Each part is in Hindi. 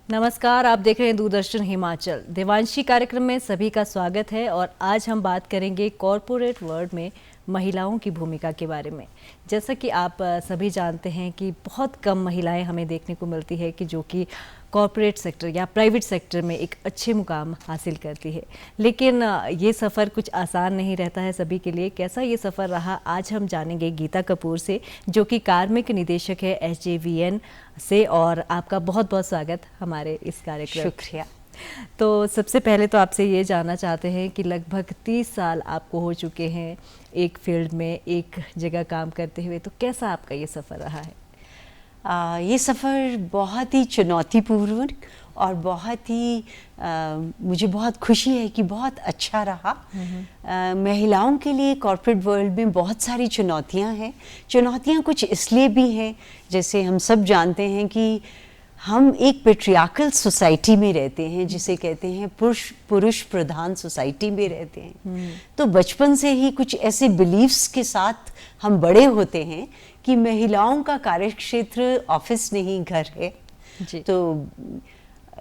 नमस्कार, आप देख रहे हैं दूरदर्शन हिमाचल। देवांशी कार्यक्रम में सभी का स्वागत है और आज हम बात करेंगे कॉरपोरेट वर्ल्ड में महिलाओं की भूमिका के बारे में। जैसा कि आप सभी जानते हैं कि बहुत कम महिलाएं हमें देखने को मिलती है कि जो कि कॉरपोरेट सेक्टर या प्राइवेट सेक्टर में एक अच्छे मुकाम हासिल करती है। लेकिन ये सफ़र कुछ आसान नहीं रहता है सभी के लिए। कैसा ये सफ़र रहा, आज हम जानेंगे गीता कपूर से, जो कि कार्मिक निदेशक है SJVN से। और आपका बहुत बहुत स्वागत हमारे इस कार्यक्रम। शुक्रिया। तो सबसे पहले तो आपसे ये जानना चाहते हैं कि लगभग 30 साल आपको हो चुके हैं एक फील्ड में, एक जगह काम करते हुए, तो कैसा आपका ये सफ़र रहा है? ये सफ़र बहुत ही चुनौतीपूर्ण और बहुत ही मुझे बहुत खुशी है कि बहुत अच्छा रहा। महिलाओं के लिए कॉर्पोरेट वर्ल्ड में बहुत सारी चुनौतियां हैं। चुनौतियां कुछ इसलिए भी हैं, जैसे हम सब जानते हैं कि हम एक पेट्रियार्कल सोसाइटी में रहते हैं, जिसे कहते हैं पुरुष प्रधान सोसाइटी में रहते हैं। तो बचपन से ही कुछ ऐसे बिलीव्स के साथ हम बड़े होते हैं कि महिलाओं का कार्यक्षेत्र ऑफिस नहीं, घर है जी। तो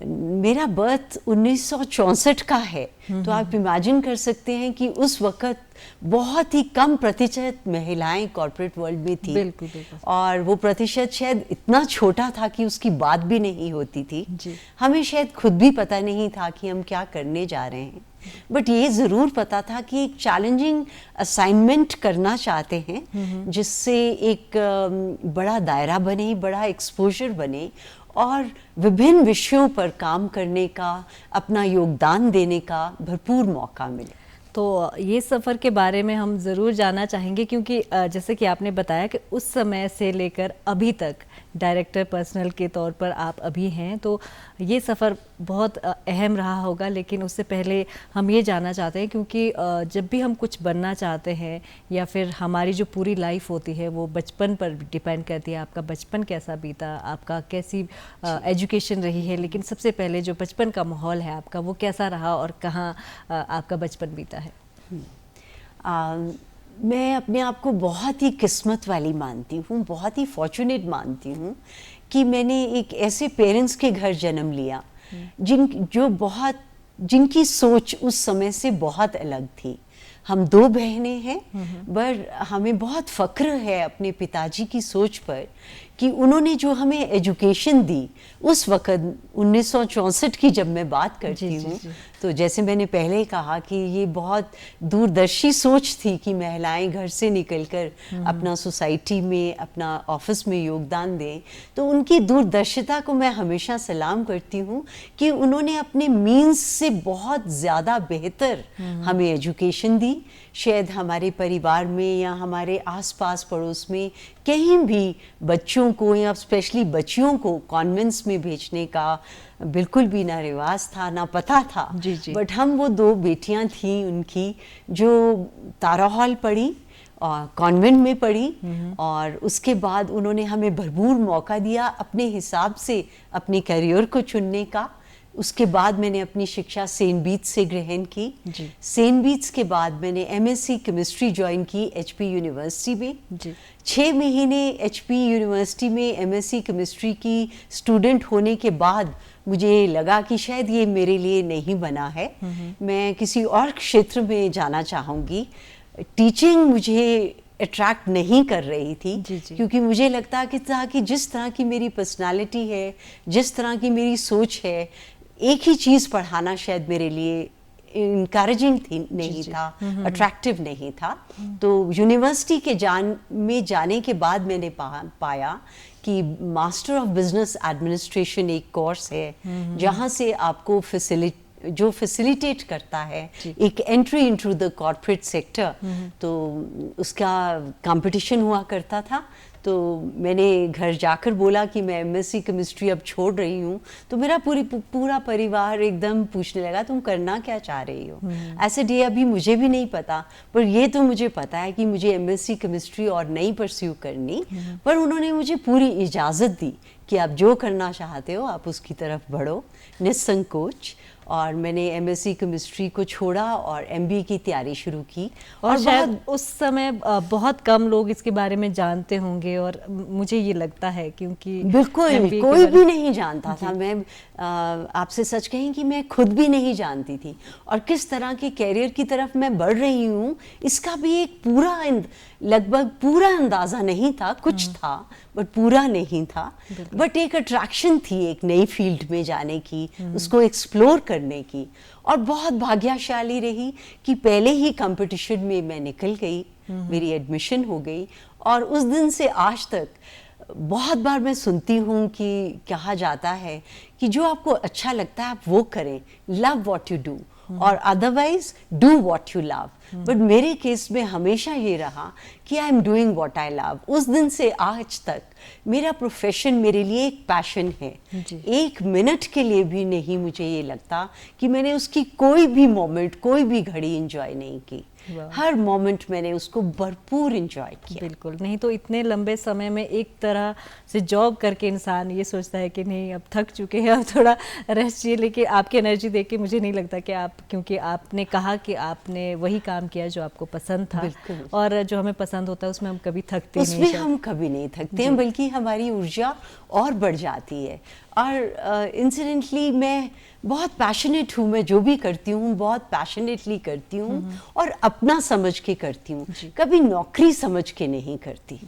मेरा बर्थ 1964 का है, तो आप इमेजिन कर सकते हैं कि उस वक्त बहुत ही कम प्रतिशत महिलाएं कॉर्पोरेट वर्ल्ड में थी। बिल्कुल, बिल्कुल। और वो प्रतिशत शायद इतना छोटा था कि उसकी बात भी नहीं होती थी जी। हमें शायद खुद भी पता नहीं था कि हम क्या करने जा रहे हैं, बट ये ज़रूर पता था कि एक चैलेंजिंग असाइनमेंट करना चाहते हैं, जिससे एक बड़ा दायरा बने, बड़ा एक्सपोजर बने और विभिन्न विषयों पर काम करने का, अपना योगदान देने का भरपूर मौका मिले। तो ये सफ़र के बारे में हम ज़रूर जानना चाहेंगे, क्योंकि जैसे कि आपने बताया कि उस समय से लेकर अभी तक डायरेक्टर पर्सनल के तौर पर आप अभी हैं, तो ये सफ़र बहुत अहम रहा होगा। लेकिन उससे पहले हम ये जानना चाहते हैं, क्योंकि जब भी हम कुछ बनना चाहते हैं या फिर हमारी जो पूरी लाइफ होती है वो बचपन पर डिपेंड करती है। आपका बचपन कैसा बीता, आपका कैसी एजुकेशन रही है, लेकिन सबसे पहले जो बचपन का माहौल है आपका, वो कैसा रहा और कहाँ आपका बचपन बीता है? मैं अपने आप को बहुत ही किस्मत वाली मानती हूँ, बहुत ही फॉर्चुनेट मानती हूँ कि मैंने एक ऐसे पेरेंट्स के घर जन्म लिया जिनकी सोच उस समय से बहुत अलग थी। हम 2 बहनें हैं, पर हमें बहुत फ़ख्र है अपने पिताजी की सोच पर कि उन्होंने जो हमें एजुकेशन दी उस वक़्त 1964 की जब मैं बात करती हूँ, तो जैसे मैंने पहले कहा कि ये बहुत दूरदर्शी सोच थी कि महिलाएं घर से निकलकर अपना सोसाइटी में, अपना ऑफिस में योगदान दें। तो उनकी दूरदर्शिता को मैं हमेशा सलाम करती हूँ कि उन्होंने अपने मीन्स से बहुत ज़्यादा बेहतर हमें एजुकेशन दी। शायद हमारे परिवार में या हमारे आसपास पड़ोस में कहीं भी बच्चों को या स्पेशली बच्चियों को कॉन्वेंट्स में भेजने का बिल्कुल भी ना रिवाज था, ना पता था जी। बट हम वो 2 बेटियां थीं उनकी, जो तारा हॉल पढ़ी और कॉन्वेंट में पढ़ी, और उसके बाद उन्होंने हमें भरपूर मौका दिया अपने हिसाब से अपने करियर को चुनने का। उसके बाद मैंने अपनी शिक्षा सेंट बीट्स से ग्रहण की। सेंट बीट्स के बाद मैंने MSc केमिस्ट्री ज्वाइन की HP यूनिवर्सिटी में। 6 महीने HP यूनिवर्सिटी में MSc केमिस्ट्री की स्टूडेंट होने के बाद मुझे लगा कि शायद ये मेरे लिए नहीं बना है, मैं किसी और क्षेत्र में जाना चाहूँगी। टीचिंग मुझे अट्रैक्ट नहीं कर रही थी क्योंकि मुझे लगता कि जिस तरह की मेरी पर्सनालिटी है, जिस तरह की मेरी सोच है, एक ही चीज़ पढ़ाना शायद मेरे लिए इनकरेजिंग नहीं था, अट्रैक्टिव नहीं था। तो यूनिवर्सिटी के जाने के बाद मैंने पाया कि मास्टर ऑफ बिजनेस एडमिनिस्ट्रेशन एक कोर्स है जहाँ से आपको फैसिलिटेट करता है एक entry into the corporate sector. तो उसका कंपटीशन हुआ करता था। तो मैंने घर जाकर बोला कि मैं MSc केमिस्ट्री अब छोड़ रही हूँ। तो मेरा पूरा परिवार एकदम पूछने लगा, तुम करना क्या चाह रही हो? ऐसे डे अभी मुझे भी नहीं पता, पर ये तो मुझे पता है कि मुझे MSc केमिस्ट्री और नहीं परस्यू करनी। पर उन्होंने मुझे पूरी इजाज़त दी कि आप जो करना चाहते हो आप उसकी तरफ बढ़ो निसंकोच। और मैंने एमएससी केमिस्ट्री को छोड़ा और एमबीए की तैयारी शुरू की। और शायद उस समय बहुत कम लोग इसके बारे में जानते होंगे, और मुझे ये लगता है क्योंकि बिल्कुल कोई भी नहीं जानता था। मैं आपसे सच कहीं कि मैं खुद भी नहीं जानती थी, और किस तरह के कैरियर की तरफ मैं बढ़ रही हूँ इसका भी एक पूरा लगभग पूरा अंदाज़ा नहीं था। कुछ था बट पूरा नहीं था। बट एक अट्रैक्शन थी एक नई फील्ड में जाने की, उसको एक्सप्लोर करने की। और बहुत भाग्यशाली रही कि पहले ही कंपटीशन में मैं निकल गई, मेरी एडमिशन हो गई। और उस दिन से आज तक बहुत बार मैं सुनती हूँ कि कहा जाता है कि जो आपको अच्छा लगता है आप वो करें, लव व्हाट यू डू, और otherwise do what you love. But मेरे केस में हमेशा ये रहा कि I am doing what I love. उस दिन से आज तक मेरा प्रोफेशन मेरे लिए एक पैशन है। एक मिनट के लिए भी नहीं मुझे ये लगता कि मैंने उसकी कोई भी मोमेंट, कोई भी घड़ी एंजॉय नहीं की। हर मोमेंट मैंने उसको भरपूर एंजॉय किया। बिल्कुल, नहीं तो इतने लंबे समय में एक तरह से जॉब करके इंसान ये सोचता है कि नहीं अब थक चुके हैं, अब थोड़ा रेस्ट चाहिए। लेकिन आपकी एनर्जी देख के मुझे नहीं लगता कि आप, क्योंकि आपने कहा कि आपने वही काम किया जो आपको पसंद था, और जो हमें पसंद होता है उसमें हम कभी थकते नहीं, उसमें हम कभी नहीं थकते हैं, बल्कि हमारी ऊर्जा और बढ़ जाती है। और इंसिडेंटली मैं बहुत पैशनेट हूँ, मैं जो भी करती हूँ बहुत पैशनेटली करती हूँ और अपना समझ के करती हूँ, कभी नौकरी समझ के नहीं करती।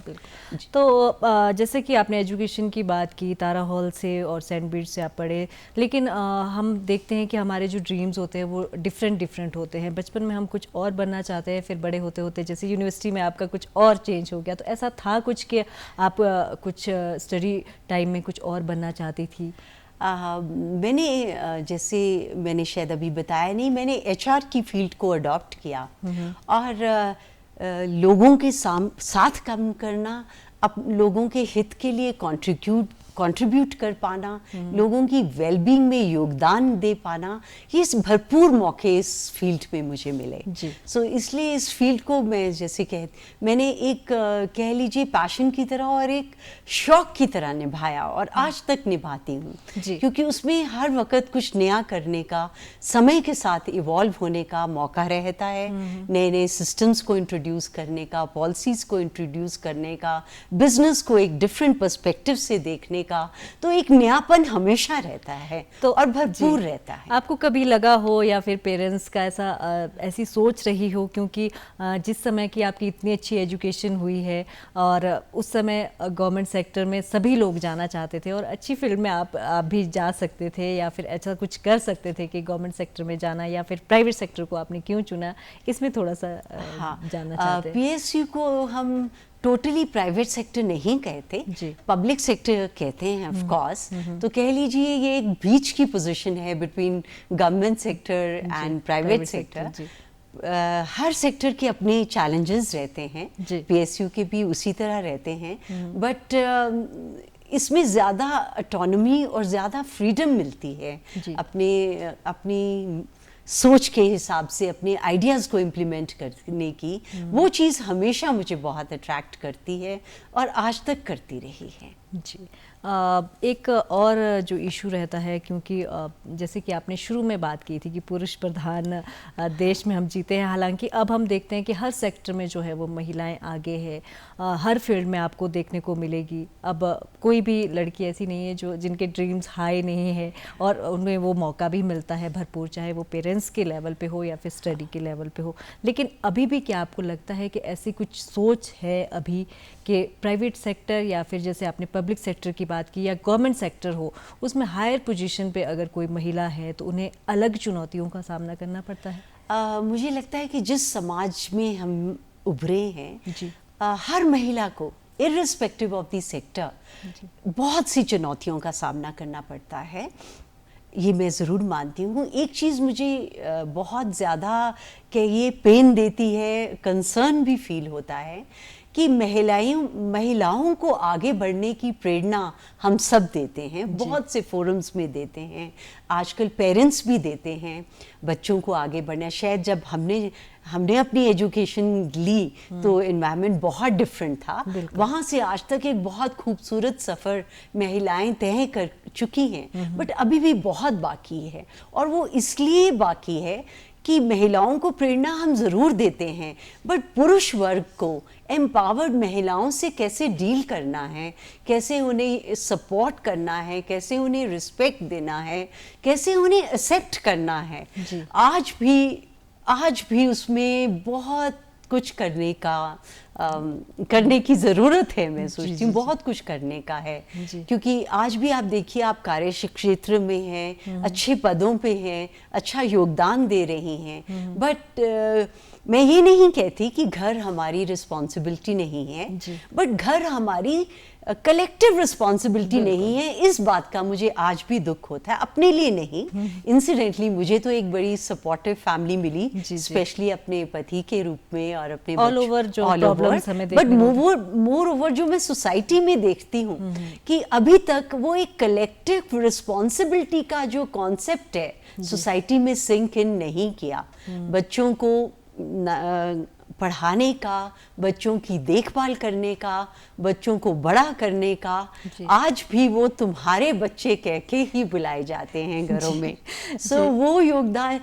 तो जैसे कि आपने एजुकेशन की बात की, तारा हॉल से और सेंट बीट्स से आप पढ़े, लेकिन हम देखते हैं कि हमारे जो ड्रीम्स होते हैं वो डिफरेंट होते हैं। बचपन में हम कुछ और बनना चाहते हैं, फिर बड़े होते होते जैसे यूनिवर्सिटी में आपका कुछ और चेंज हो गया, तो ऐसा था कुछ कि आप कुछ स्टडी टाइम में कुछ और बनना चाहती थी? मैंने जैसे मैंने शायद अभी बताया नहीं, मैंने एचआर की फील्ड को अडॉप्ट किया और लोगों के साथ काम करना, लोगों के हित के लिए कंट्रीब्यूट कर पाना, लोगों की वेलबींग में योगदान दे पाना, ये भरपूर मौके इस फील्ड में मुझे मिले। सो इसलिए इस फील्ड को मैं जैसे मैंने एक कह लीजिए पैशन की तरह और एक शौक की तरह निभाया, और आज तक निभाती हूँ, क्योंकि उसमें हर वक्त कुछ नया करने का, समय के साथ इवॉल्व होने का मौका रहता है। नए नए सिस्टम्स को इंट्रोड्यूस करने का, पॉलिसीज को इंट्रोड्यूस करने का, बिजनेस को एक डिफरेंट पर्सपेक्टिव से देखने का, तो एक नयापन हमेशा रहता है तो और भरपूर रहता है। आपको कभी लगा हो या फिर पेरेंट्स का ऐसी सोच रही हो, क्योंकि जिस समय की आपकी इतनी अच्छी एजुकेशन हुई है और उस समय गवर्नमेंट सेक्टर में सभी लोग जाना चाहते थे और अच्छी फील्ड में आप भी जा सकते थे या फिर ऐसा कुछ कर सकते थे कि गवर्नमेंट सेक्टर में जाना, या फिर प्राइवेट सेक्टर को आपने क्यों चुना, इसमें थोड़ा सा जानना चाहते हैं। पीएसयू को हम टोटली प्राइवेट सेक्टर नहीं कहते, पब्लिक सेक्टर कहते हैं ऑफ कोर्स। तो कह लीजिए ये एक बीच की पोजीशन है between government sector and private sector. Her sector के अपने चैलेंजेस रहते हैं, पीएसयू के भी उसी तरह रहते हैं, बट इसमें ज़्यादा ऑटोनॉमी और ज़्यादा फ्रीडम मिलती है अपनी सोच के हिसाब से अपने आइडियाज़ को इम्प्लीमेंट करने की। वो चीज़ हमेशा मुझे बहुत अट्रैक्ट करती है और आज तक करती रही है। जी, एक और जो इशू रहता है, क्योंकि जैसे कि आपने शुरू में बात की थी कि पुरुष प्रधान देश में हम जीते हैं, हालांकि अब हम देखते हैं कि हर सेक्टर में जो है वो महिलाएं आगे है, हर फील्ड में आपको देखने को मिलेगी। अब कोई भी लड़की ऐसी नहीं है जिनके ड्रीम्स हाई नहीं है और उनमें वो मौका भी मिलता है भरपूर, चाहे वो पेरेंट्स के लेवल पे हो या फिर स्टडी के लेवल पे हो। लेकिन अभी भी क्या आपको लगता है कि ऐसी कुछ सोच है अभी कि प्राइवेट सेक्टर या फिर जैसे आपने पब्लिक सेक्टर की बात की या गवर्नमेंट सेक्टर हो, उसमें हायर पोजीशन पे अगर कोई महिला है तो उन्हें अलग चुनौतियों का सामना करना पड़ता है? मुझे लगता है कि जिस समाज में हम उभरे हैं, हर महिला को इर्रिस्पेक्टिव ऑफ द सेक्टर बहुत सी चुनौतियों का सामना करना पड़ता है, ये मैं ज़रूर मानती हूँ। एक चीज़ मुझे बहुत ज़्यादा कि ये पेन देती है, कंसर्न भी फील होता है कि महिलाओं को आगे बढ़ने की प्रेरणा हम सब देते हैं, बहुत से फोरम्स में देते हैं, आजकल पेरेंट्स भी देते हैं बच्चों को आगे बढ़ना। शायद जब हमने अपनी एजुकेशन ली तो एनवायरनमेंट बहुत डिफरेंट था, वहाँ से आज तक एक बहुत खूबसूरत सफ़र महिलाएं तय कर चुकी हैं, बट अभी भी बहुत बाकी है। और वो इसलिए बाकी है कि महिलाओं को प्रेरणा हम ज़रूर देते हैं, बट पुरुष वर्ग को एम्पावर्ड महिलाओं से कैसे डील करना है, कैसे उन्हें सपोर्ट करना है, कैसे उन्हें रिस्पेक्ट देना है, कैसे उन्हें एक्सेप्ट करना है, आज भी उसमें बहुत कुछ करने की ज़रूरत है। मैं सोचती हूँ बहुत कुछ करने का है, क्योंकि आज भी आप देखिए, आप कार्य क्षेत्र में हैं, अच्छे पदों पे हैं, अच्छा योगदान दे रही हैं, बट मैं ये नहीं कहती कि घर हमारी रिस्पॉन्सिबिलिटी नहीं है, बट घर हमारी कलेक्टिव रिस्पॉन्सिबिलिटी नहीं है। इस बात का मुझे आज भी दुख होता है, अपने लिए नहीं। इंसिडेंटली मुझे तो एक बड़ी सपोर्टिव फैमिली मिली, स्पेशली अपने पति के रूप में और अपने ऑल ओवर जो प्रॉब्लम्स हमें देखने बट मोर ओवर जो मैं सोसाइटी में देखती हूँ कि अभी तक वो एक कलेक्टिव रिस्पॉन्सिबिलिटी का जो कॉन्सेप्ट है सोसाइटी में सिंक इन नहीं किया। बच्चों को पढ़ाने का, बच्चों की देखभाल करने का, बच्चों को बड़ा करने का, आज भी वो तुम्हारे बच्चे कह के ही बुलाए जाते हैं घरों में। सो वो योगदान,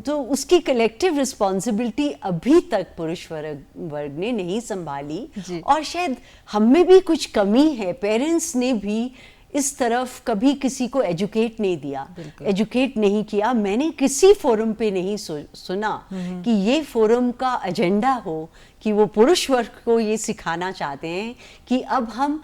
तो उसकी कलेक्टिव रिस्पॉन्सिबिलिटी अभी तक पुरुष वर्ग ने नहीं संभाली, और शायद हम में भी कुछ कमी है। पेरेंट्स ने भी इस तरफ कभी किसी को एजुकेट नहीं दिया, एजुकेट नहीं किया। मैंने किसी फोरम पे नहीं सुना कि ये फोरम का एजेंडा हो कि वो पुरुष वर्ग को ये सिखाना चाहते हैं कि अब हम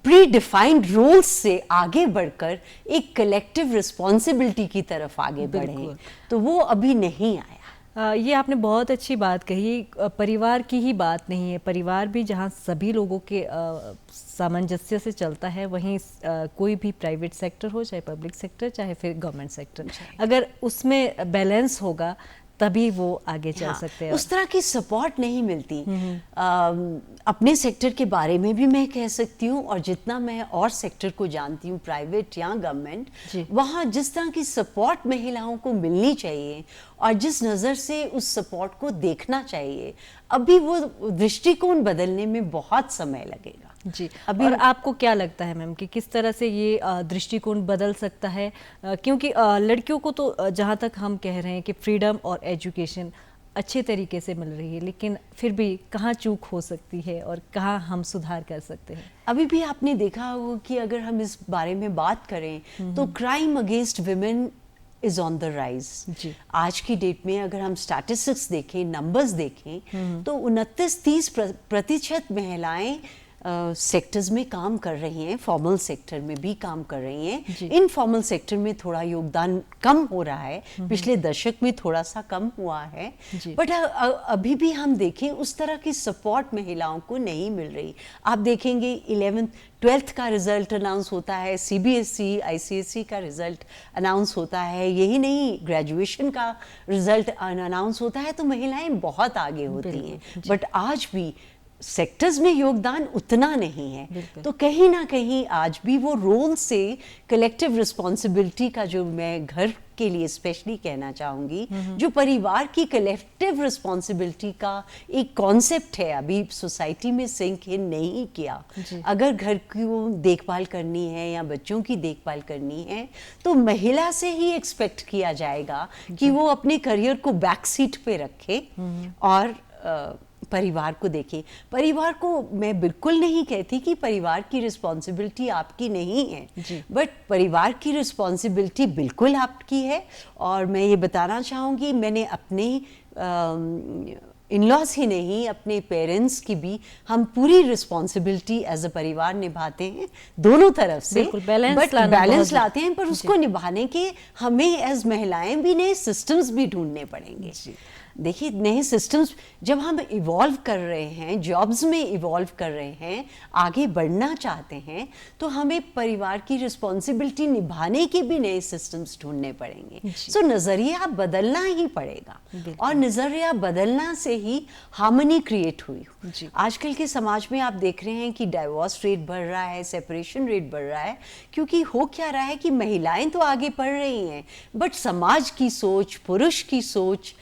प्री डिफाइंड रोल्स से आगे बढ़कर एक कलेक्टिव रिस्पॉन्सिबिलिटी की तरफ आगे बढ़ें, तो वो अभी नहीं आया। ये आपने बहुत अच्छी बात कही। परिवार की ही बात नहीं है, परिवार भी जहाँ सभी लोगों के सामंजस्य से चलता है, वहीं कोई भी प्राइवेट सेक्टर हो, चाहे पब्लिक सेक्टर, चाहे फिर गवर्नमेंट सेक्टर, अगर उसमें बैलेंस होगा तभी वो आगे चल सकते हैं। उस तरह की सपोर्ट नहीं मिलती। अपने सेक्टर के बारे में भी मैं कह सकती हूँ, और जितना मैं और सेक्टर को जानती हूँ, प्राइवेट या गवर्नमेंट, वहाँ जिस तरह की सपोर्ट महिलाओं को मिलनी चाहिए और जिस नज़र से उस सपोर्ट को देखना चाहिए, अभी वो दृष्टिकोण बदलने में बहुत समय लगेगा। जी, अभी और आपको क्या लगता है मैम कि किस तरह से ये दृष्टिकोण बदल सकता है? क्योंकि लड़कियों को तो जहाँ तक हम कह रहे हैं कि फ्रीडम और एजुकेशन अच्छे तरीके से मिल रही है, लेकिन फिर भी कहाँ चूक हो सकती है और कहाँ हम सुधार कर सकते हैं? अभी भी आपने देखा होगा कि अगर हम इस बारे में बात करें तो crime against women is on the rise. आज की डेट में अगर हम स्टैटिस्टिक्स देखें, नंबर्स देखें, तो 29-30% महिलाएं सेक्टर्स में काम कर रही हैं, फॉर्मल सेक्टर में भी काम कर रही हैं। इनफॉर्मल सेक्टर में थोड़ा योगदान कम हो रहा है, पिछले दशक में थोड़ा सा कम हुआ है, बट अभी भी हम देखें उस तरह की सपोर्ट महिलाओं को नहीं मिल रही। आप देखेंगे 11th-12th का रिजल्ट अनाउंस होता है, CBSE ICSE का रिजल्ट अनाउंस होता है, यही नहीं ग्रेजुएशन का रिजल्ट अनाउंस होता है, तो महिलाएं बहुत आगे होती हैं, बट आज भी सेक्टर्स में योगदान उतना नहीं है। तो कहीं ना कहीं आज भी वो रोल से कलेक्टिव रिस्पॉन्सिबिलिटी का, जो मैं घर के लिए स्पेशली कहना चाहूँगी, जो परिवार की कलेक्टिव रिस्पॉन्सिबिलिटी का एक कॉन्सेप्ट है, अभी सोसाइटी में सिंक इन नहीं किया। अगर घर की देखभाल करनी है या बच्चों की देखभाल करनी है, तो महिला से ही एक्सपेक्ट किया जाएगा कि वो अपने करियर को बैक सीट पे रखे और परिवार को देखे। परिवार को मैं बिल्कुल नहीं कहती कि परिवार की रिस्पॉन्सिबिलिटी आपकी नहीं है, बट परिवार की रिस्पॉन्सिबिलिटी बिल्कुल आपकी है। और मैं ये बताना चाहूँगी, मैंने अपने इन-लॉज ही नहीं, अपने पेरेंट्स की भी हम पूरी रिस्पॉन्सिबिलिटी एज अ परिवार निभाते हैं, दोनों तरफ से, बट बैलेंस लाते हैं, पर उसको निभाने के हमें एज महिलाएं भी नए सिस्टम्स भी ढूंढने पड़ेंगे। देखिए नए सिस्टम्स जब हम इवॉल्व कर रहे हैं, जॉब्स में इवॉल्व कर रहे हैं, आगे बढ़ना चाहते हैं, तो हमें परिवार की रिस्पॉन्सिबिलिटी निभाने के भी नए सिस्टम्स ढूंढने पड़ेंगे। सो नज़रिया बदलना ही पड़ेगा, और नज़रिया बदलना से ही हार्मनी क्रिएट हुई। आजकल के समाज में आप देख रहे हैं कि डाइवोर्स रेट बढ़ रहा है, सेपरेशन रेट बढ़ रहा है, क्योंकि हो क्या रहा है कि महिलाएं तो आगे बढ़ रही हैं, बट समाज की सोच, पुरुष की सोच,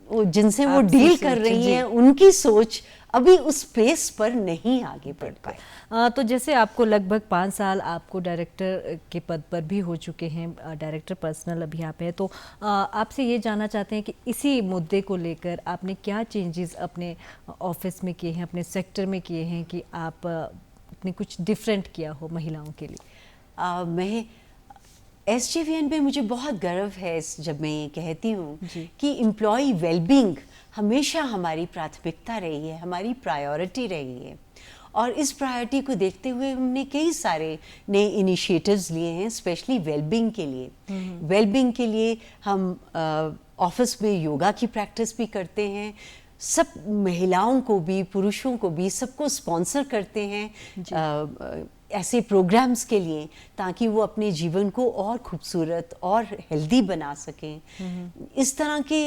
जिनसे वो डील कर रही हैं, उनकी सोच अभी उस पेस पर नहीं आगे बढ़ पाए। तो जैसे आपको लगभग 5 साल आपको डायरेक्टर के पद पर भी हो चुके हैं, डायरेक्टर पर्सनल अभी आप हैं, तो आपसे ये जानना चाहते हैं कि इसी मुद्दे को लेकर आपने क्या चेंजेस अपने ऑफिस में किए हैं, अपने सेक्टर में किए हैं कि आपने कुछ डिफरेंट किया हो महिलाओं के लिए? मैं SJVN पे मुझे बहुत गर्व है जब मैं ये कहती हूँ कि एम्प्लॉय वेलबींग हमेशा हमारी प्राथमिकता रही है, हमारी प्रायोरिटी रही है। और इस प्रायोरिटी को देखते हुए हमने कई सारे नए इनिशिएटिव्स लिए हैं, स्पेशली वेलबींग के लिए। वेलबींग के लिए हम ऑफिस में योगा की प्रैक्टिस भी करते हैं, सब महिलाओं को भी पुरुषों को भी सबको स्पॉन्सर करते हैं ऐसे प्रोग्राम्स के लिए, ताकि वो अपने जीवन को और खूबसूरत और हेल्दी बना सकें। इस तरह के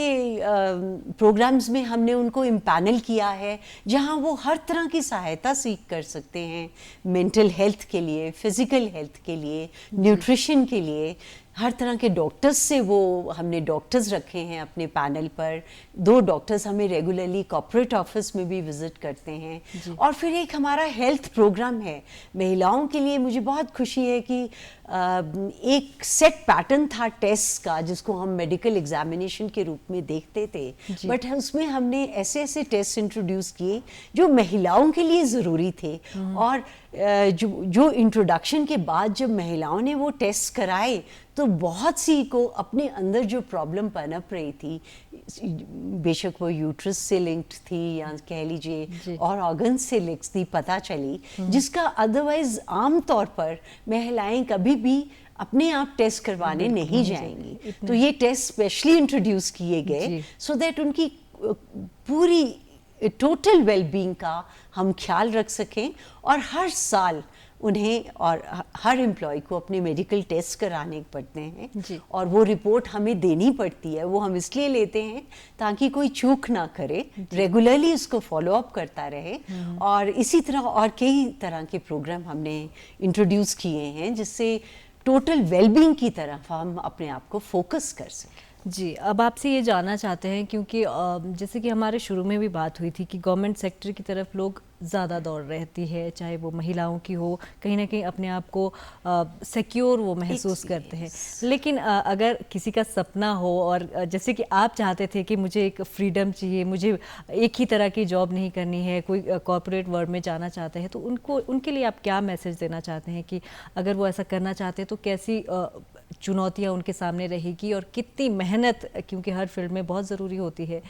प्रोग्राम्स में हमने उनको इम्पैनल किया है, जहां वो हर तरह की सहायता सीख कर सकते हैं, मेंटल हेल्थ के लिए, फिजिकल हेल्थ के लिए, न्यूट्रिशन के लिए। हर तरह के डॉक्टर्स से वो हमने डॉक्टर्स रखे हैं अपने पैनल पर। 2 डॉक्टर्स हमें रेगुलरली कॉर्पोरेट ऑफिस में भी विजिट करते हैं। और फिर एक हमारा हेल्थ प्रोग्राम है महिलाओं के लिए। मुझे बहुत खुशी है कि एक सेट पैटर्न था टेस्ट का, जिसको हम मेडिकल एग्जामिनेशन के रूप में देखते थे, बट उसमें हमने ऐसे ऐसे टेस्ट इंट्रोड्यूस किए जो महिलाओं के लिए ज़रूरी थे। और जो इंट्रोडक्शन के बाद जब महिलाओं ने वो टेस्ट कराए, तो बहुत सी को अपने अंदर जो प्रॉब्लम पनप रही थी, बेशक वो यूट्रस से लिंक्ड थी या कह लीजिए और ऑर्गन से लिंक्ड थी, पता चली, जिसका अदरवाइज आम तौर पर महिलाएं कभी भी अपने आप टेस्ट करवाने नहीं जाएंगी। तो ये टेस्ट स्पेशली इंट्रोड्यूस किए गए सो दैट उनकी पूरी टोटल वेलबींग का हम ख्याल रख सकें। और हर साल उन्हें और हर एम्प्लॉय को अपने मेडिकल टेस्ट कराने पड़ते हैं, और वो रिपोर्ट हमें देनी पड़ती है। वो हम इसलिए लेते हैं ताकि कोई चूक ना करे, रेगुलरली इसको फॉलो अप करता रहे। और इसी तरह और कई तरह के प्रोग्राम हमने इंट्रोड्यूस किए हैं, जिससे टोटल वेलबींग की तरफ हम अपने आप को फोकस कर सकें। जी, अब आपसे ये जानना चाहते हैं, क्योंकि जैसे कि हमारे शुरू में भी बात हुई थी कि गवर्नमेंट सेक्टर की तरफ लोग ज़्यादा दौड़ रहती है, चाहे वो महिलाओं की हो, कहीं ना कहीं अपने आप को सिक्योर वो महसूस करते हैं। लेकिन अगर किसी का सपना हो, और जैसे कि आप चाहते थे कि मुझे एक फ्रीडम चाहिए, मुझे एक ही तरह की जॉब नहीं करनी है, कोई कॉर्पोरेट वर्ल्ड में जाना चाहते हैं, तो उनके लिए आप क्या मैसेज देना चाहते हैं कि अगर वो ऐसा करना चाहते हैं तो कैसी चुनौतियाँ उनके सामने रहेगी और कितनी मेहनत, क्योंकि हर फील्ड में बहुत ज़रूरी होती है,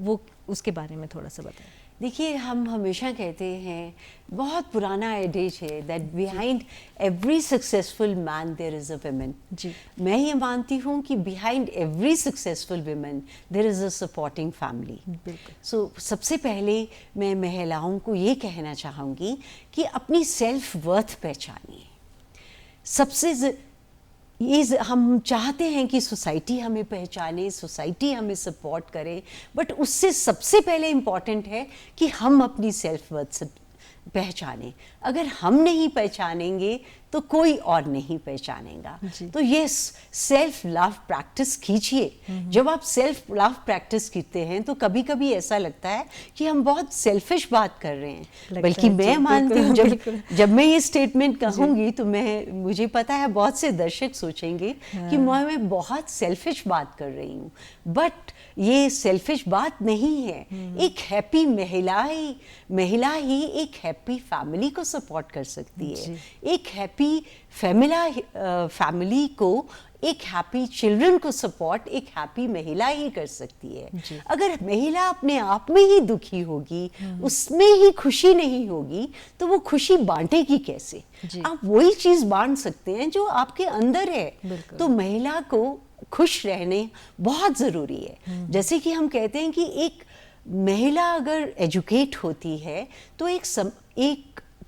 वो उसके बारे में थोड़ा सा बताएं। देखिए, हम हमेशा कहते हैं, बहुत पुराना एडेज है, that behind every successful man there is a woman. जी, मैं ये मानती हूँ कि behind every successful woman there is a supporting family. बिल्कुल। सो सबसे पहले मैं महिलाओं को ये कहना चाहूँगी कि अपनी सेल्फ वर्थ पहचानिए। सबसे ये हम चाहते हैं कि सोसाइटी हमें पहचाने, सोसाइटी हमें सपोर्ट करे, बट उससे सबसे पहले इम्पॉर्टेंट है कि हम अपनी सेल्फ वर्थ पहचानें। अगर हम नहीं पहचानेंगे तो कोई और नहीं पहचानेगा। तो ये सेल्फ लव प्रैक्टिस कीजिए। जब आप सेल्फ लव प्रैक्टिस करते हैं तो कभी कभी ऐसा लगता है कि हम बहुत सेल्फिश बात कर रहे हैं, बल्कि मैं मानती हूँ जब मैं ये स्टेटमेंट कहूँगी तो मुझे पता है बहुत से दर्शक सोचेंगे कि मैं बहुत सेल्फिश बात कर रही हूँ, बट ये सेल्फिश बात नहीं है। एक हैप्पी महिला ही एक हैप्पी फैमिली को सपोर्ट कर सकती है। एक हैप्पी फैमिली को, एक हैप्पी चिल्ड्रन को सपोर्ट एक हैप्पी महिला ही कर सकती है। अगर महिला अपने आप में ही दुखी होगी, उसमें ही खुशी नहीं होगी, तो वो खुशी बांटेगी कैसे? आप वही चीज बांट सकते हैं जो आपके अंदर है। तो महिला को खुश रहने बहुत ज़रूरी है। जैसे कि हम कहते हैं कि एक महिला अगर एजुकेट होती है तो एक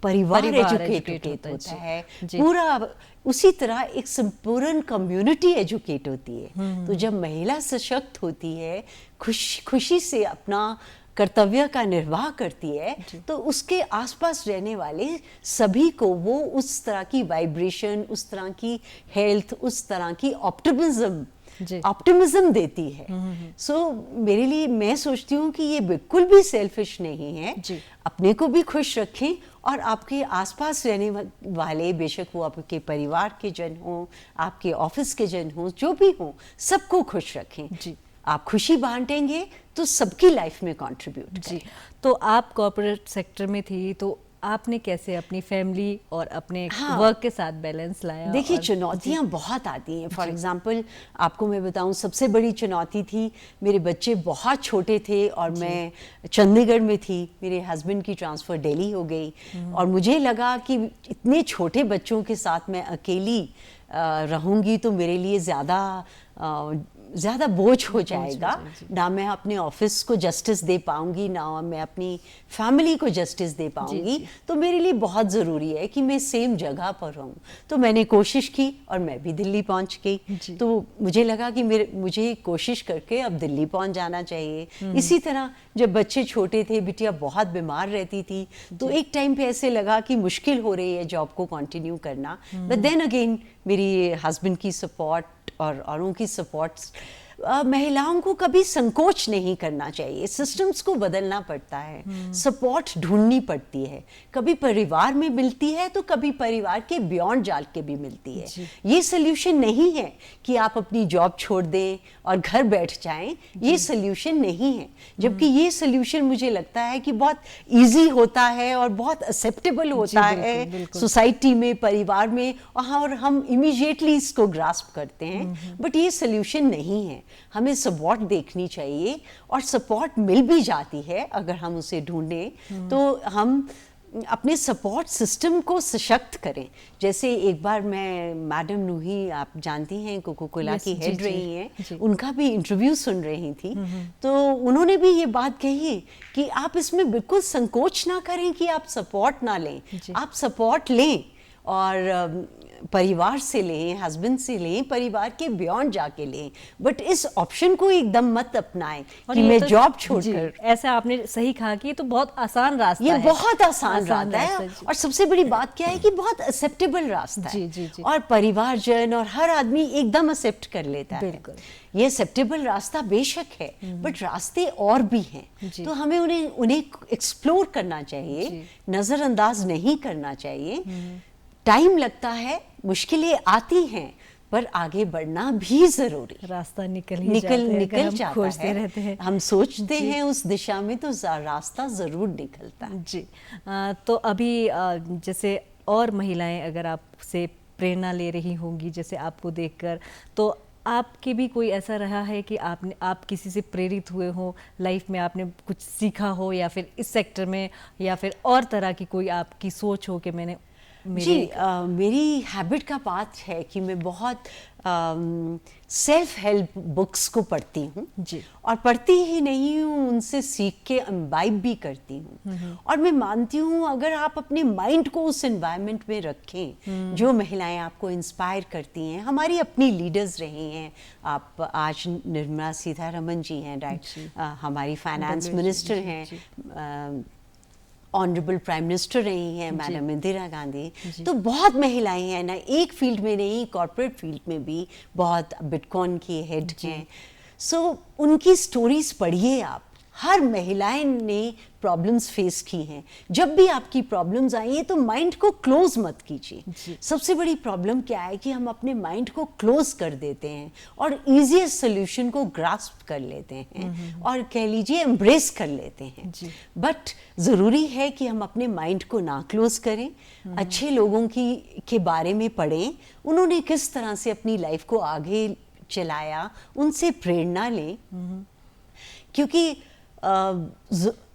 परिवार एजुकेट होता है, पूरा उसी तरह एक संपूर्ण कम्युनिटी एजुकेट होती है। तो जब महिला सशक्त होती है, खुशी से अपना कर्तव्य का निर्वाह करती है, तो उसके आसपास रहने वाले सभी को वो उस तरह की वाइब्रेशन, उस तरह की हेल्थ, उस तरह की ऑप्टिमिज्म देती है। मेरे लिए मैं सोचती हूँ कि ये बिल्कुल भी सेल्फिश नहीं है। अपने को भी खुश रखें और आपके आसपास रहने वाले, बेशक वो आपके परिवार के जन हों, आपके ऑफिस के जन हों, जो भी हों, सबको खुश रखें। आप खुशी बांटेंगे तो सबकी लाइफ में कंट्रीब्यूट करें। तो आप कॉर्पोरेट सेक्टर में थी, तो आपने कैसे अपनी फैमिली और अपने वर्क के साथ बैलेंस लाया? देखिए, चुनौतियां बहुत आती हैं। फॉर एग्जांपल आपको मैं बताऊं, सबसे बड़ी चुनौती थी, मेरे बच्चे बहुत छोटे थे और मैं चंडीगढ़ में थी, मेरे हस्बैंड की ट्रांसफ़र दिल्ली हो गई और मुझे लगा कि इतने छोटे बच्चों के साथ मैं अकेली रहूंगी तो मेरे लिए ज़्यादा बोझ हो जाएगा। ना मैं अपने ऑफिस को जस्टिस दे पाऊंगी, ना मैं अपनी फैमिली को जस्टिस दे पाऊंगी। तो मेरे लिए बहुत ज़रूरी है कि मैं सेम जगह पर रहूं। तो मैंने कोशिश की और मैं भी दिल्ली पहुंच गई। तो मुझे लगा कि मुझे कोशिश करके अब दिल्ली पहुंच जाना चाहिए। इसी तरह जब बच्चे छोटे थे, बिटिया बहुत बीमार रहती थी, तो एक टाइम पे ऐसे लगा कि मुश्किल हो रही है जॉब को कंटिन्यू करना। बट देन अगेन मेरी हस्बैंड की सपोर्ट और औरों की सपोर्ट्स, महिलाओं को कभी संकोच नहीं करना चाहिए। सिस्टम्स को बदलना पड़ता है, सपोर्ट ढूंढनी पड़ती है। कभी परिवार में मिलती है तो कभी परिवार के बियॉन्ड जाल के भी मिलती है। ये सोल्यूशन नहीं है कि आप अपनी जॉब छोड़ दें और घर बैठ जाएं, ये सोल्यूशन नहीं है। जबकि ये सोल्यूशन मुझे लगता है कि बहुत ईजी होता है और बहुत एक्सेप्टेबल होता है सोसाइटी में, परिवार में, और हम इमीडिएटली इसको ग्रास्प करते हैं। बट ये सोल्यूशन नहीं है। हमें सपोर्ट देखनी चाहिए और सपोर्ट मिल भी जाती है अगर हम उसे ढूंढें। तो हम अपने सपोर्ट सिस्टम को सशक्त करें। जैसे एक बार मैं, मैडम नूही आप जानती हैं, कोको कोला की हेड रही हैं, उनका भी इंटरव्यू सुन रही थी। तो उन्होंने भी ये बात कही कि आप इसमें बिल्कुल संकोच ना करें कि आप सपोर्ट ना लें, आप सपोर्ट लें और परिवार से लें, हस्बैंड से लें, परिवार के बियॉन्ड जाके लें। बट इस ऑप्शन को एकदम मत अपनाएं कि मैं जॉब छोड़कर। ऐसा आपने सही कहा कि ये तो बहुत आसान रास्ता है। ये बहुत आसान रास्ता है और सबसे बड़ी बात क्या है कि बहुत एक्सेप्टेबल रास्ता है और परिवारजन और हर आदमी एकदम एक्सेप्ट कर लेता है। ये एक्सेप्टेबल रास्ता बेशक है, बट रास्ते और भी हैं। तो हमें उन्हें एक्सप्लोर करना चाहिए, नज़रअंदाज नहीं करना चाहिए। टाइम लगता है, मुश्किलें आती हैं, पर आगे बढ़ना भी जरूरी। रास्ता निकल जाता है। रहते हैं, हम सोचते हैं उस दिशा में तो रास्ता जरूर निकलता है। जी। तो अभी जैसे और महिलाएं अगर आपसे प्रेरणा ले रही होंगी, जैसे आपको देखकर, तो आपके भी कोई ऐसा रहा है कि आप किसी से प्रेरित हुए हो लाइफ में, आपने कुछ सीखा हो, या फिर इस सेक्टर में, या फिर और तरह की कोई आपकी सोच हो कि मैंने मेरी हैबिट का बात है कि मैं बहुत सेल्फ हेल्प बुक्स को पढ़ती हूँ और पढ़ती ही नहीं हूँ, उनसे सीख के इम्बाइब भी करती हूँ। और मैं मानती हूँ अगर आप अपने माइंड को उस एनवायरनमेंट में रखें, जो महिलाएं आपको इंस्पायर करती हैं, हमारी अपनी लीडर्स रही हैं। आप आज निर्मला सीतारमण जी हैं, राइट, हमारी फाइनेंस मिनिस्टर हैं, ऑनरेबल प्राइम मिनिस्टर रही हैं मैडम इंदिरा गांधी। तो बहुत महिलाएं हैं ना, एक फील्ड में नहीं, कॉर्पोरेट फील्ड में भी बहुत, बिटकॉइन की हेड हैं। सो उनकी स्टोरीज पढ़िए आप। हर महिलाएं ने प्रॉब्लम्स फेस की हैं। जब भी आपकी प्रॉब्लम्स आई हैं तो माइंड को क्लोज मत कीजिए। सबसे बड़ी प्रॉब्लम क्या है कि हम अपने माइंड को क्लोज कर देते हैं और इजीएस्ट सोल्यूशन को ग्रास्प कर लेते हैं और कह लीजिए एम्ब्रेस कर लेते हैं। बट ज़रूरी है कि हम अपने माइंड को ना क्लोज करें, अच्छे लोगों के बारे में पढ़ें, उन्होंने किस तरह से अपनी लाइफ को आगे चलाया, उनसे प्रेरणा लें। क्योंकि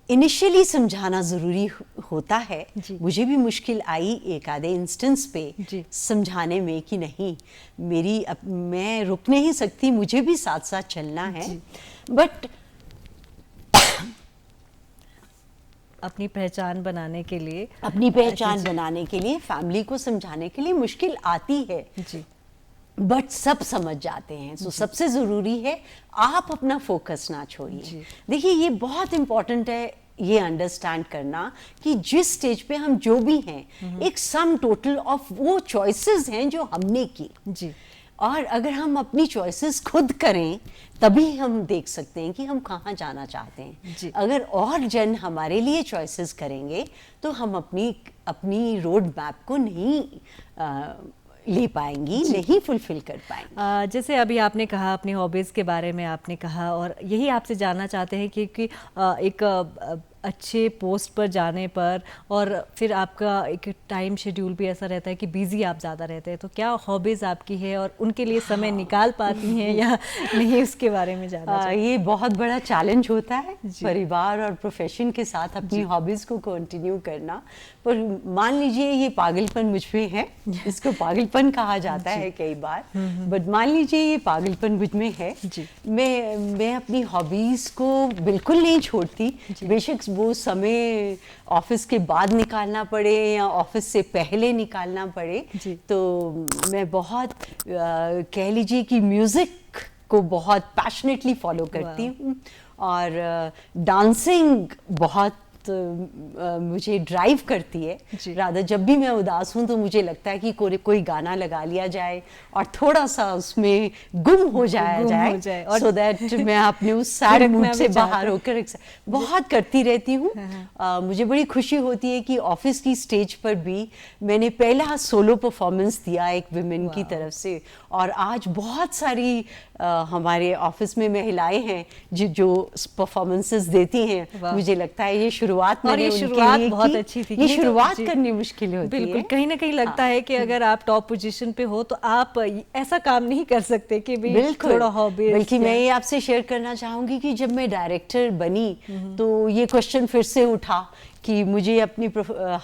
इनिशियली समझाना ज़रूरी होता है। जी। मुझे भी मुश्किल आई एक आधे इंस्टेंस पे जी। समझाने में कि नहीं, मैं रुक नहीं सकती, मुझे भी साथ साथ चलना है। बट अपनी पहचान बनाने के लिए, अपनी पहचान बनाने के लिए, फैमिली को समझाने के लिए मुश्किल आती है, जी, बट सब समझ जाते हैं। सो सबसे ज़रूरी है आप अपना फोकस ना छोड़िए। देखिए, ये बहुत इम्पोर्टेंट है ये अंडरस्टैंड करना कि जिस स्टेज पे हम जो भी हैं, एक सम टोटल ऑफ वो चॉइसेस हैं जो हमने की। जी, और अगर हम अपनी चॉइसेस खुद करें तभी हम देख सकते हैं कि हम कहाँ जाना चाहते हैं। अगर और जन हमारे लिए चॉइसेस करेंगे तो हम अपनी रोड मैप को नहीं ले पाएंगी, नहीं फुलफिल कर पाएंगी। जैसे अभी आपने कहा अपनी हॉबीज़ के बारे में आपने कहा, और यही आपसे जानना चाहते हैं कि एक अच्छे पोस्ट पर जाने पर और फिर आपका एक टाइम शेड्यूल भी ऐसा रहता है कि बिजी आप ज़्यादा रहते हैं, तो क्या हॉबीज़ आपकी है और उनके लिए समय निकाल पाती हैं या नहीं, उसके बारे में जानना चाहिए। ये बहुत बड़ा चैलेंज होता है परिवार और प्रोफेशन के साथ अपनी हॉबीज़ को कंटिन्यू करना। पर मान लीजिए ये पागलपन मुझ में है, इसको पागलपन कहा जाता है कई बार, बट मान लीजिए ये पागलपन मुझ में है। मैं अपनी हॉबीज़ को बिल्कुल नहीं छोड़ती, बेशक वो समय ऑफिस के बाद निकालना पड़े या ऑफिस से पहले निकालना पड़े। तो मैं बहुत कह लीजिए कि म्यूज़िक को बहुत पैशनेटली फॉलो करती हूँ, और डांसिंग बहुत मुझे ड्राइव करती है। रादर जब भी मैं उदास हूँ तो मुझे लगता है कि कोई गाना लगा लिया जाए और थोड़ा सा उसमें गुम हो जाए सो दैट मैं अपने उस सैड मूड से बाहर होकर बहुत करती रहती हूँ। मुझे बड़ी खुशी होती है कि ऑफिस की स्टेज पर भी मैंने पहला सोलो परफॉर्मेंस दिया एक विमेन की तरफ से, और आज बहुत सारी हमारे ऑफिस में महिलाएं हैं जो परफॉर्मेंसेस देती हैं। मुझे लगता है ये शुरुआत बहुत अच्छी थी। ये शुरुआत करनी मुश्किल होती है। कहीं ना कहीं लगता है कि अगर आप टॉप पोजीशन पे हो तो आप ऐसा काम नहीं कर सकते कि भी थोड़ा हॉबी। बल्कि मैं ये आपसे शेयर करना चाहूंगी कि जब मैं डायरेक्टर बनी तो ये क्वेश्चन फिर से उठा कि मुझे अपनी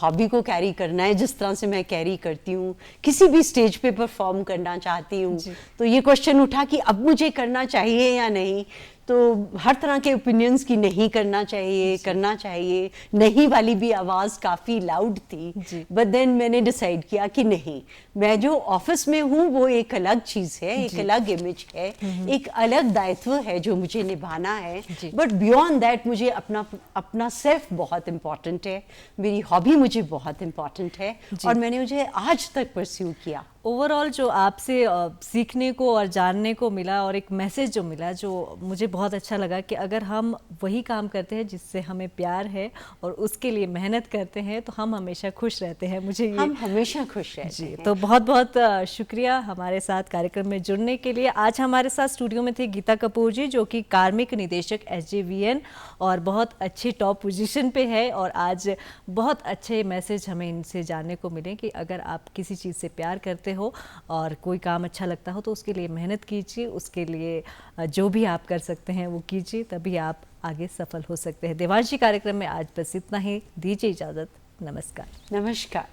हॉबी को कैरी करना है जिस तरह से मैं कैरी करती हूँ, किसी भी स्टेज पे परफॉर्म करना चाहती हूँ। तो ये क्वेश्चन उठा कि अब मुझे करना चाहिए या नहीं। तो हर तरह के ओपिनियंस की नहीं करना चाहिए, करना चाहिए, नहीं वाली भी आवाज़ काफ़ी लाउड थी। बट देन मैंने डिसाइड किया कि नहीं, मैं जो ऑफिस में हूँ वो एक अलग चीज़ है, एक अलग इमेज है, एक अलग दायित्व है जो मुझे निभाना है। बट बियॉन्ड दैट मुझे अपना सेल्फ बहुत इम्पॉर्टेंट है, मेरी हॉबी मुझे बहुत इम्पॉर्टेंट है, और मैंने मुझे आज तक परस्यू किया। ओवरऑल जो आपसे सीखने को और जानने को मिला और एक मैसेज जो मिला, जो मुझे बहुत अच्छा लगा कि अगर हम वही काम करते हैं जिससे हमें प्यार है और उसके लिए मेहनत करते हैं तो हम हमेशा खुश रहते हैं। हम हमेशा खुश रहते हैं। तो बहुत बहुत शुक्रिया हमारे साथ कार्यक्रम में जुड़ने के लिए। आज हमारे साथ स्टूडियो में थे गीता कपूर जी, जो कि कार्मिक निदेशक SJVN और बहुत अच्छी टॉप पोजीशन पे है, और आज बहुत अच्छे मैसेज हमें इनसे जानने को मिले कि अगर आप किसी चीज़ से प्यार करते हो और कोई काम अच्छा लगता हो तो उसके लिए मेहनत कीजिए, उसके लिए जो भी आप कर सकते हैं वो कीजिए, तभी आप आगे सफल हो सकते हैं। देवांशी कार्यक्रम में आज बस इतना ही, दीजिए इजाज़त। नमस्कार। नमस्कार।